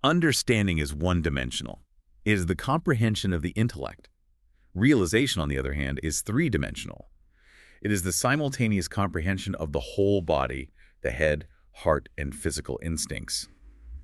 Understanding is one-dimensional. It is the comprehension of the intellect. Realization, on the other hand, is three-dimensional. It is the simultaneous comprehension of the whole body, the head, heart, and physical instincts.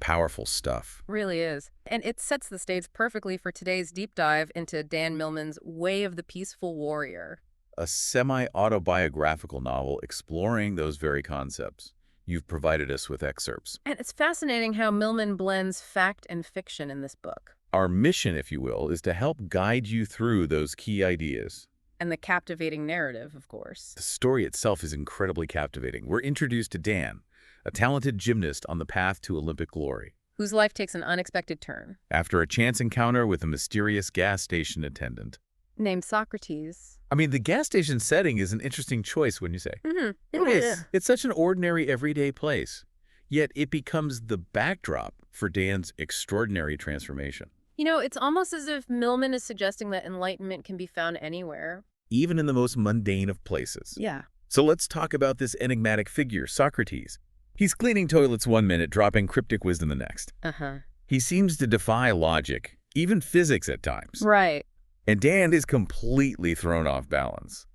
Powerful stuff. Really is. And it sets the stage perfectly for today's deep dive into Dan Millman's Way of the Peaceful Warrior. A semi-autobiographical novel exploring those very concepts. You've provided us with excerpts. And it's fascinating how Millman blends fact and fiction in this book. Our mission, if you will, is to help guide you through those key ideas. And the captivating narrative, of course. The story itself is incredibly captivating. We're introduced to Dan, a talented gymnast on the path to Olympic glory, Whose life takes an unexpected turn. after a chance encounter with a mysterious gas station attendant. Named Socrates. I mean, the gas station setting is an interesting choice, wouldn't you say? It is. It's such an ordinary, everyday place. Yet it becomes the backdrop for Dan's extraordinary transformation. You know, it's almost as if Millman is suggesting that enlightenment can be found anywhere. Even in the most mundane of places. Yeah. So let's talk about this enigmatic figure, Socrates. He's cleaning toilets one minute, dropping cryptic wisdom the next. He seems to defy logic, even physics at times. Right. And Dan is completely thrown off balance.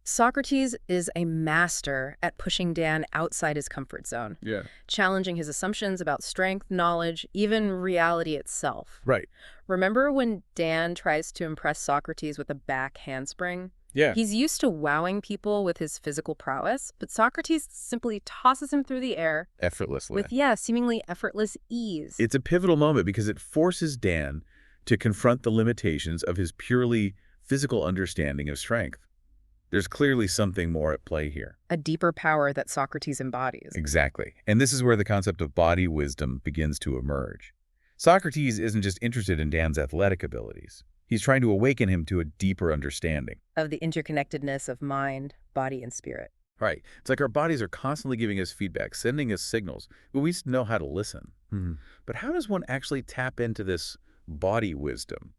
Socrates is a master at pushing Dan outside his comfort zone, Yeah. challenging his assumptions about strength, knowledge, even reality itself. Right. Remember when Dan tries to impress Socrates with a back handspring? Yeah. He's used to wowing people with his physical prowess, but Socrates simply tosses him through the air Effortlessly. with, seemingly effortless ease. It's a pivotal moment because it forces Dan to confront the limitations of his purely physical understanding of strength. There's clearly something more at play here. A deeper power that Socrates embodies. Exactly. And this is where the concept of body wisdom begins to emerge. Socrates isn't just interested in Dan's athletic abilities. He's trying to awaken him to a deeper understanding. Of the interconnectedness of mind, body, and spirit. Right. It's like our bodies are constantly giving us feedback, sending us signals, but we just know how to listen. But how does one actually tap into this body wisdom?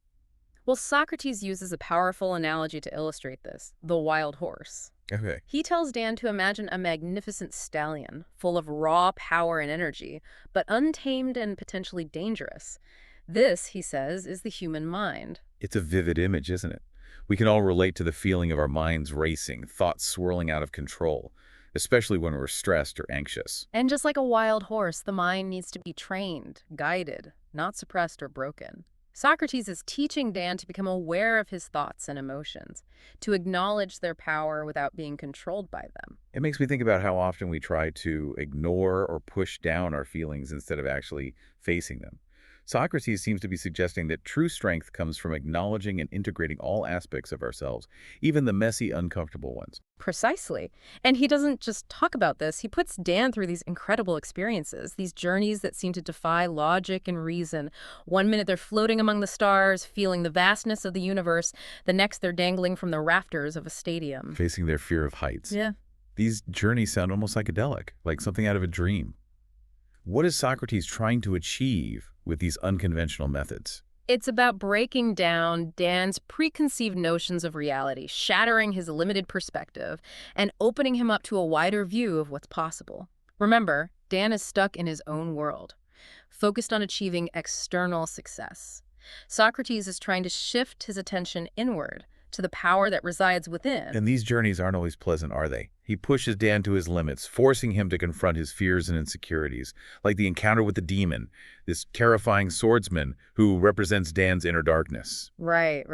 Well, Socrates uses a powerful analogy to illustrate this, the wild horse. Okay. He tells Dan to imagine a magnificent stallion, full of raw power and energy, but untamed and potentially dangerous. This, he says, is the human mind. It's a vivid image, isn't it? We can all relate to the feeling of our minds racing, thoughts swirling out of control, especially when we're stressed or anxious. And just like a wild horse, the mind needs to be trained, guided, not suppressed or broken. Socrates is teaching Dan to become aware of his thoughts and emotions, to acknowledge their power without being controlled by them. It makes me think about how often we try to ignore or push down our feelings instead of actually facing them. Socrates seems to be suggesting that true strength comes from acknowledging and integrating all aspects of ourselves, even the messy, uncomfortable ones. Precisely. And he doesn't just talk about this. He puts Dan through these incredible experiences, these journeys that seem to defy logic and reason. One minute they're floating among the stars, feeling the vastness of the universe. The next they're dangling from the rafters of a stadium. Facing their fear of heights. Yeah. These journeys sound almost psychedelic, like something out of a dream. What is Socrates trying to achieve with these unconventional methods? It's about breaking down Dan's preconceived notions of reality, shattering his limited perspective, and opening him up to a wider view of what's possible. Remember, Dan is stuck in his own world, focused on achieving external success. Socrates is trying to shift his attention inward, to the power that resides within. And these journeys aren't always pleasant, are they? He pushes Dan to his limits, forcing him to confront his fears and insecurities, like the encounter with the demon, this terrifying swordsman who represents Dan's inner darkness. Right.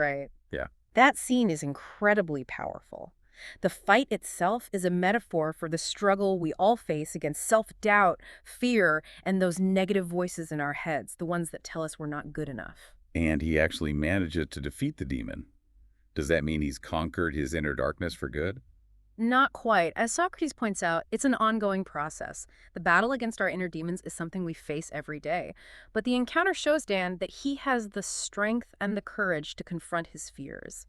Yeah. That scene is incredibly powerful. The fight itself is a metaphor for the struggle we all face against self-doubt, fear, and those negative voices in our heads, the ones that tell us we're not good enough. And he actually manages to defeat the demon. Does that mean he's conquered his inner darkness for good? Not quite. As Socrates points out, it's an ongoing process. The battle against our inner demons is something we face every day. But the encounter shows Dan that he has the strength and the courage to confront his fears.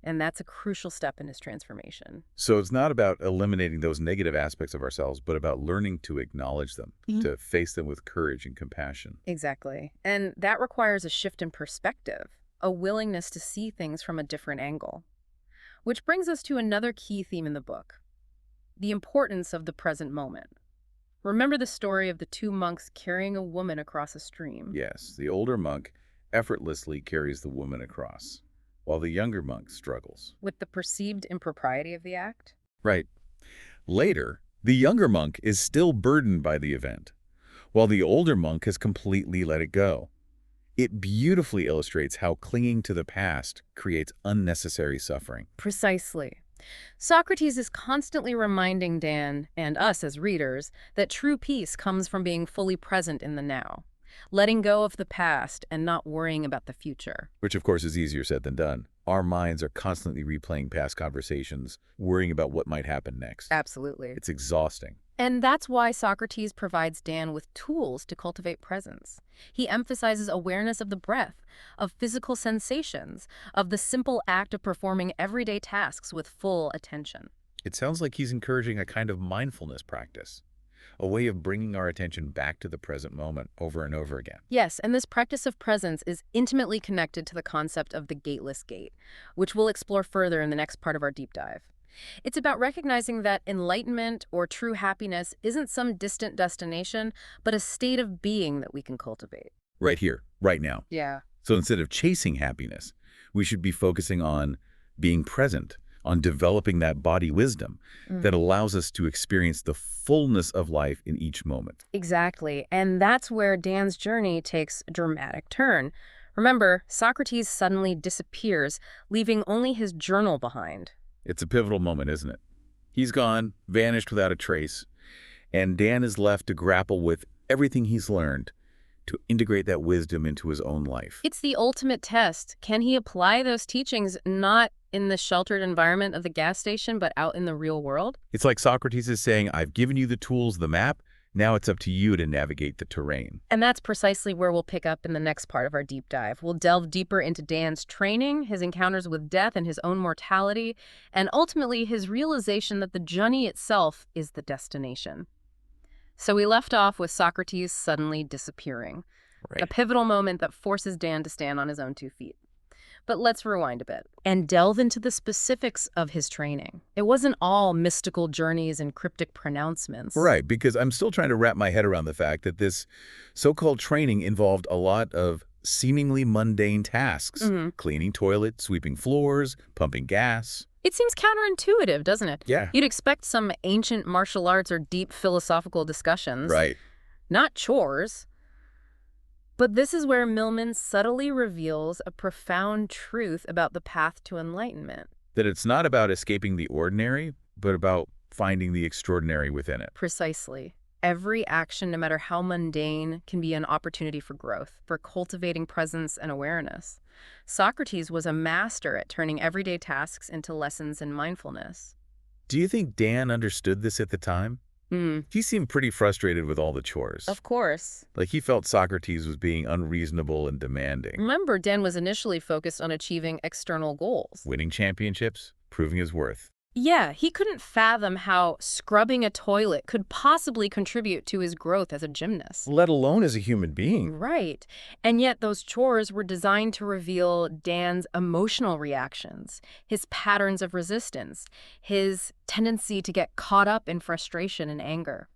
And that's a crucial step in his transformation. So it's not about eliminating those negative aspects of ourselves, but about learning to acknowledge them, to face them with courage and compassion. Exactly. And that requires a shift in perspective, a willingness to see things from a different angle. Which brings us to another key theme in the book, the importance of the present moment. Remember the story of the two monks carrying a woman across a stream? Yes, the older monk effortlessly carries the woman across, while the younger monk struggles. With the perceived impropriety of the act? Right. Later, the younger monk is still burdened by the event, while the older monk has completely let it go. It beautifully illustrates how clinging to the past creates unnecessary suffering. Precisely. Socrates is constantly reminding Dan, and us as readers, that true peace comes from being fully present in the now, letting go of the past and not worrying about the future. Which, of course, is easier said than done. Our minds are constantly replaying past conversations, worrying about what might happen next. Absolutely. It's exhausting. And that's why Socrates provides Dan with tools to cultivate presence. He emphasizes awareness of the breath, of physical sensations, of the simple act of performing everyday tasks with full attention. It sounds like he's encouraging a kind of mindfulness practice, a way of bringing our attention back to the present moment over and over again. Yes, and this practice of presence is intimately connected to the concept of the gateless gate, which we'll explore further in the next part of our deep dive. It's about recognizing that enlightenment or true happiness isn't some distant destination, but a state of being that we can cultivate. Right here, right now. Yeah. So instead of chasing happiness, we should be focusing on being present, on developing that body wisdom that allows us to experience the fullness of life in each moment. Exactly, and that's where Dan's journey takes a dramatic turn. Remember, Socrates suddenly disappears, leaving only his journal behind. It's a pivotal moment, isn't it? He's gone, vanished without a trace, and Dan is left to grapple with everything he's learned, to integrate that wisdom into his own life. It's the ultimate test. Can he apply those teachings not in the sheltered environment of the gas station, but out in the real world? It's like Socrates is saying, I've given you the tools, the map, now it's up to you to navigate the terrain. And that's precisely where we'll pick up in the next part of our deep dive. We'll delve deeper into Dan's training, his encounters with death and his own mortality, and ultimately his realization that the journey itself is the destination. So we left off with Socrates suddenly disappearing, a pivotal moment that forces Dan to stand on his own 2 feet. But let's rewind a bit and delve into the specifics of his training. It wasn't all mystical journeys and cryptic pronouncements. Right, because I'm still trying to wrap my head around the fact that this so-called training involved a lot of seemingly mundane tasks. Cleaning toilets, sweeping floors, pumping gas. It seems counterintuitive, doesn't it? Yeah. You'd expect some ancient martial arts or deep philosophical discussions. Right. Not chores. But this is where Millman subtly reveals a profound truth about the path to enlightenment. That it's not about escaping the ordinary, but about finding the extraordinary within it. Precisely. Every action, no matter how mundane, can be an opportunity for growth, for cultivating presence and awareness. Socrates was a master at turning everyday tasks into lessons in mindfulness. Do you think Dan understood this at the time? He seemed pretty frustrated with all the chores. Of course. Like he felt Socrates was being unreasonable and demanding. Remember, Dan was initially focused on achieving external goals. Winning championships, proving his worth. Yeah, he couldn't fathom how scrubbing a toilet could possibly contribute to his growth as a gymnast. Let alone as a human being. Right. And yet those chores were designed to reveal Dan's emotional reactions, his patterns of resistance, his tendency to get caught up in frustration and anger.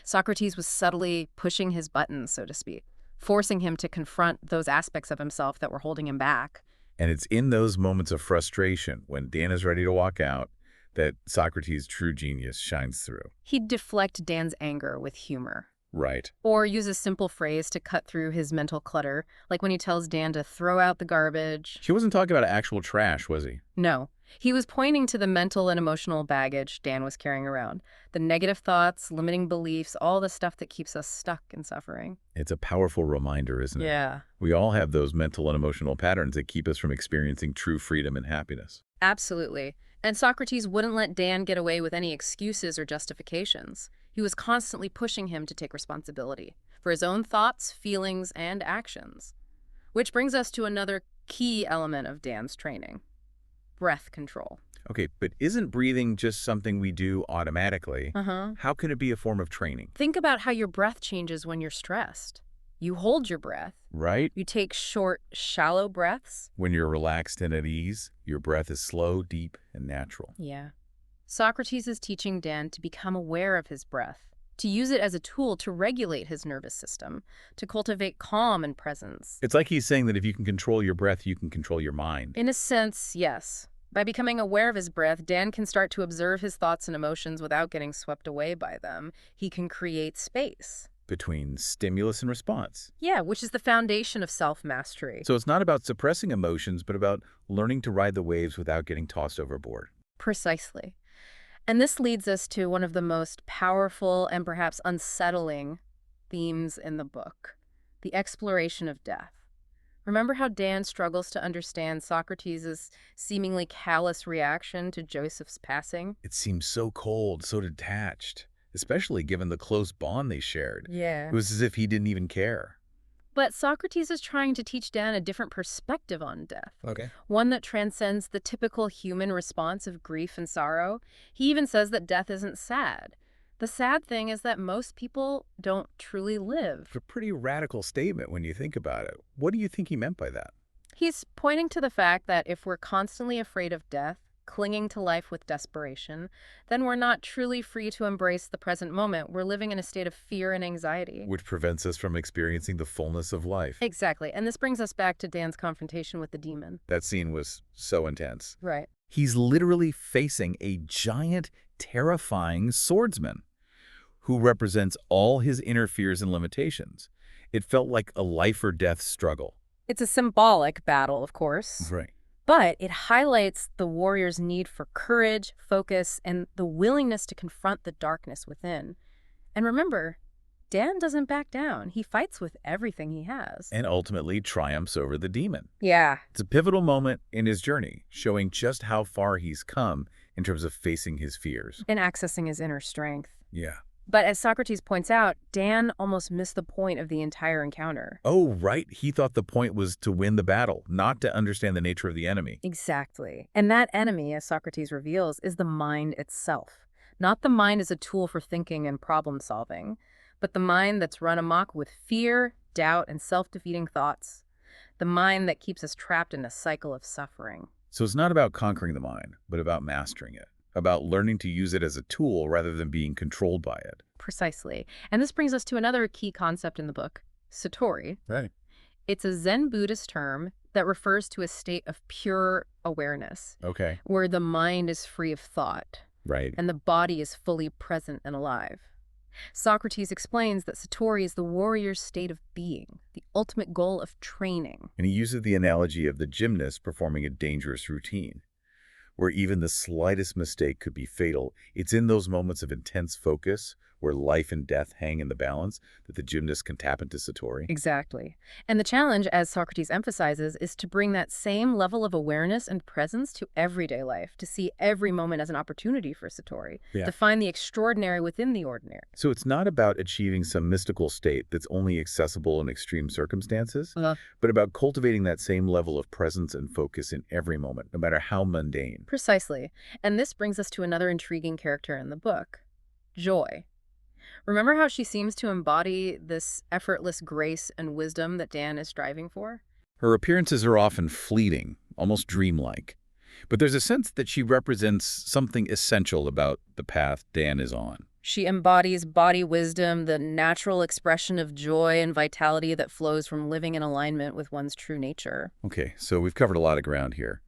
Socrates was subtly pushing his buttons, so to speak, forcing him to confront those aspects of himself that were holding him back. And it's in those moments of frustration, when Dan is ready to walk out, that Socrates' true genius shines through. He'd deflect Dan's anger with humor. Right. Or use a simple phrase to cut through his mental clutter, like when he tells Dan to throw out the garbage. He wasn't talking about actual trash, was he? No. He was pointing to the mental and emotional baggage Dan was carrying around. The negative thoughts, limiting beliefs, all the stuff that keeps us stuck in suffering. It's a powerful reminder, isn't it? Yeah. We all have those mental and emotional patterns that keep us from experiencing true freedom and happiness. Absolutely. And Socrates wouldn't let Dan get away with any excuses or justifications. He was constantly pushing him to take responsibility for his own thoughts, feelings, and actions. Which brings us to another key element of Dan's training: breath control. Okay, but isn't breathing just something we do automatically? How can it be a form of training? Think about how your breath changes when you're stressed. You hold your breath. Right? You take short, shallow breaths. When you're relaxed and at ease, your breath is slow, deep, and natural. Yeah. Socrates is teaching Dan to become aware of his breath, to use it as a tool to regulate his nervous system, to cultivate calm and presence. It's like he's saying that if you can control your breath, you can control your mind. In a sense, yes. By becoming aware of his breath, Dan can start to observe his thoughts and emotions without getting swept away by them. He can create space. Between stimulus and response. Yeah, which is the foundation of self-mastery. So it's not about suppressing emotions, but about learning to ride the waves without getting tossed overboard. Precisely. And this leads us to one of the most powerful and perhaps unsettling themes in the book, the exploration of death. Remember how Dan struggles to understand Socrates' seemingly callous reaction to Joseph's passing? It seems so cold, so detached, especially given the close bond they shared. Yeah. It was as if he didn't even care. But Socrates is trying to teach Dan a different perspective on death. Okay. One that transcends the typical human response of grief and sorrow. He even says that death isn't sad. The sad thing is that most people don't truly live. It's a pretty radical statement when you think about it. What do you think he meant by that? He's pointing to the fact that if we're constantly afraid of death, clinging to life with desperation, then we're not truly free to embrace the present moment. We're living in a state of fear and anxiety. Which prevents us from experiencing the fullness of life. Exactly. And this brings us back to Dan's confrontation with the demon. That scene was so intense. Right. He's literally facing a giant, terrifying swordsman who represents all his inner fears and limitations. It felt like a life or death struggle. It's a symbolic battle, of course. Right. But it highlights the warrior's need for courage, focus, and the willingness to confront the darkness within. And remember, Dan doesn't back down. He fights with everything he has. And ultimately triumphs over the demon. Yeah. It's a pivotal moment in his journey, showing just how far he's come in terms of facing his fears. And accessing his inner strength. Yeah. But as Socrates points out, Dan almost missed the point of the entire encounter. Oh, right. He thought the point was to win the battle, not to understand the nature of the enemy. Exactly. And that enemy, as Socrates reveals, is the mind itself. Not the mind as a tool for thinking and problem solving, but the mind that's run amok with fear, doubt, and self-defeating thoughts. The mind that keeps us trapped in a cycle of suffering. So it's not about conquering the mind, but about mastering it. About learning to use it as a tool rather than being controlled by it. Precisely. And this brings us to another key concept in the book, satori. Right. It's a Zen Buddhist term that refers to a state of pure awareness, Okay. where the mind is free of thought Right. and the body is fully present and alive. Socrates explains that satori is the warrior's state of being, the ultimate goal of training. And he uses the analogy of the gymnast performing a dangerous routine, where even the slightest mistake could be fatal. It's in those moments of intense focus, where life and death hang in the balance, that the gymnast can tap into satori. Exactly. And the challenge, as Socrates emphasizes, is to bring that same level of awareness and presence to everyday life, to see every moment as an opportunity for satori, Yeah. to find the extraordinary within the ordinary. So it's not about achieving some mystical state that's only accessible in extreme circumstances, but about cultivating that same level of presence and focus in every moment, no matter how mundane. Precisely. And this brings us to another intriguing character in the book, Joy. Remember how she seems to embody this effortless grace and wisdom that Dan is striving for? Her appearances are often fleeting, almost dreamlike. But there's a sense that she represents something essential about the path Dan is on. She embodies body wisdom, the natural expression of joy and vitality that flows from living in alignment with one's true nature. Okay, so we've covered a lot of ground here.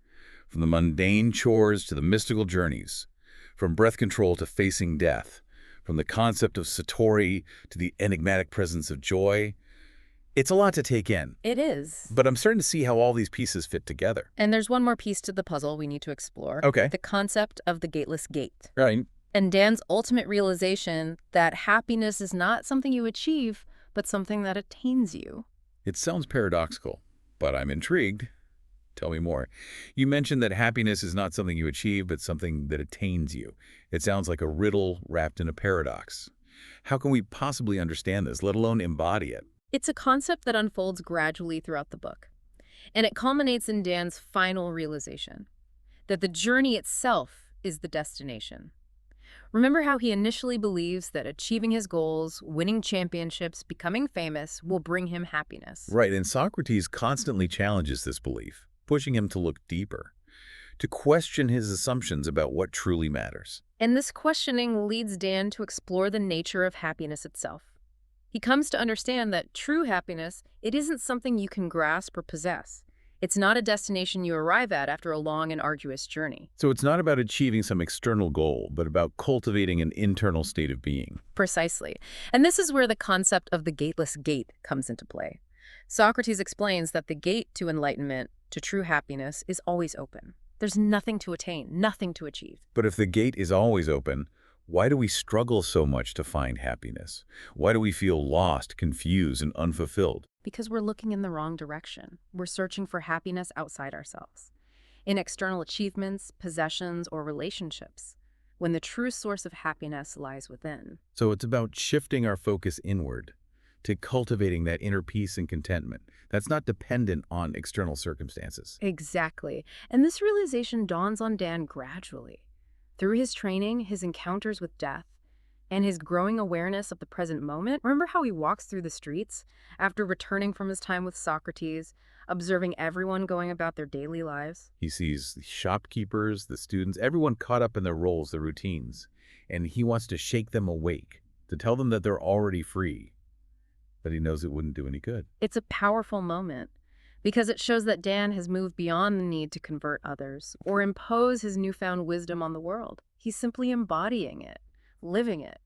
From the mundane chores to the mystical journeys, from breath control to facing death, from the concept of satori to the enigmatic presence of joy. It's a lot to take in. It is. But I'm starting to see how all these pieces fit together. And there's one more piece to the puzzle we need to explore. Okay. The concept of the gateless gate. Right. And Dan's ultimate realization that happiness is not something you achieve, but something that attains you. It sounds paradoxical, but I'm intrigued. Tell me more. You mentioned that happiness is not something you achieve, but something that attains you. It sounds like a riddle wrapped in a paradox. How can we possibly understand this, let alone embody it? It's a concept that unfolds gradually throughout the book. And it culminates in Dan's final realization, that the journey itself is the destination. Remember how he initially believes that achieving his goals, winning championships, becoming famous will bring him happiness. Right, and Socrates constantly challenges this belief, pushing him to look deeper, to question his assumptions about what truly matters. And this questioning leads Dan to explore the nature of happiness itself. He comes to understand that true happiness, it isn't something you can grasp or possess. It's not a destination you arrive at after a long and arduous journey. So it's not about achieving some external goal, but about cultivating an internal state of being. Precisely. And this is where the concept of the gateless gate comes into play. Socrates explains that the gate to enlightenment, to true happiness, is always open. There's nothing to attain, nothing to achieve. But if the gate is always open, why do we struggle so much to find happiness? Why do we feel lost, confused, and unfulfilled? Because we're looking in the wrong direction. We're searching for happiness outside ourselves, in external achievements, possessions, or relationships, when the true source of happiness lies within. So it's about shifting our focus inward, to cultivating that inner peace and contentment that's not dependent on external circumstances. Exactly. And this realization dawns on Dan gradually. Through his training, his encounters with death, and his growing awareness of the present moment. Remember how he walks through the streets after returning from his time with Socrates, observing everyone going about their daily lives? He sees the shopkeepers, the students, everyone caught up in their roles, their routines, and he wants to shake them awake, to tell them that they're already free, but he knows it wouldn't do any good. It's a powerful moment because it shows that Dan has moved beyond the need to convert others or impose his newfound wisdom on the world. He's simply embodying it, living it,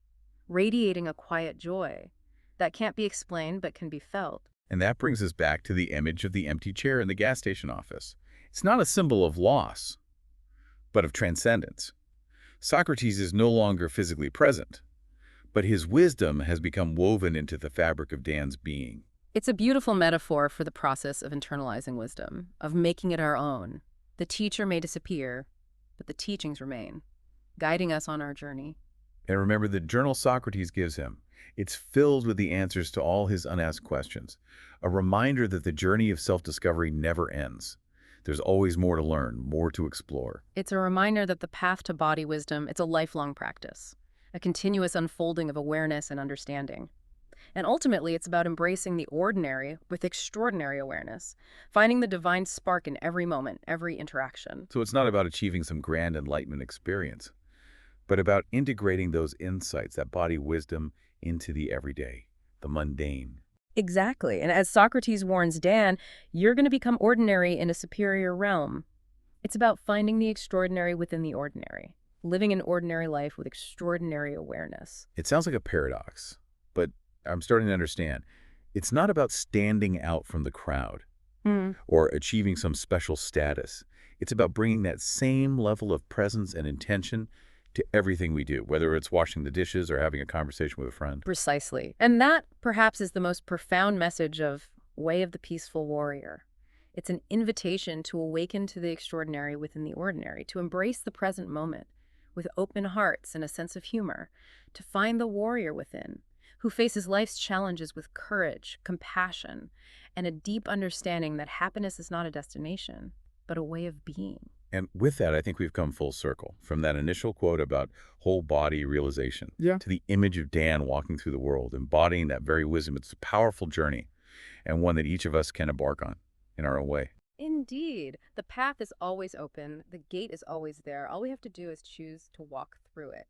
radiating a quiet joy that can't be explained but can be felt. And that brings us back to the image of the empty chair in the gas station office. It's not a symbol of loss, but of transcendence. Socrates is no longer physically present, but his wisdom has become woven into the fabric of Dan's being. It's a beautiful metaphor for the process of internalizing wisdom, of making it our own. The teacher may disappear, but the teachings remain, guiding us on our journey. And remember the journal Socrates gives him. It's filled with the answers to all his unasked questions, a reminder that the journey of self-discovery never ends. There's always more to learn, more to explore. It's a reminder that the path to body wisdom, it's a lifelong practice, a continuous unfolding of awareness and understanding. And ultimately, it's about embracing the ordinary with extraordinary awareness, finding the divine spark in every moment, every interaction. So it's not about achieving some grand enlightenment experience, but about integrating those insights, that body wisdom, into the everyday, the mundane. Exactly. And as Socrates warns Dan, you're going to become ordinary in a superior realm. It's about finding the extraordinary within the ordinary, living an ordinary life with extraordinary awareness. It sounds like a paradox, but I'm starting to understand. It's not about standing out from the crowd or achieving some special status. It's about bringing that same level of presence and intention to everything we do, whether it's washing the dishes or having a conversation with a friend. Precisely. And that, perhaps, is the most profound message of Way of the Peaceful Warrior. It's an invitation to awaken to the extraordinary within the ordinary, to embrace the present moment with open hearts and a sense of humor, to find the warrior within, who faces life's challenges with courage, compassion, and a deep understanding that happiness is not a destination, but a way of being. And with that, I think we've come full circle from that initial quote about whole body realization to the image of Dan walking through the world, embodying that very wisdom. It's a powerful journey and one that each of us can embark on in our own way. Indeed. The path is always open. The gate is always there. All we have to do is choose to walk through it.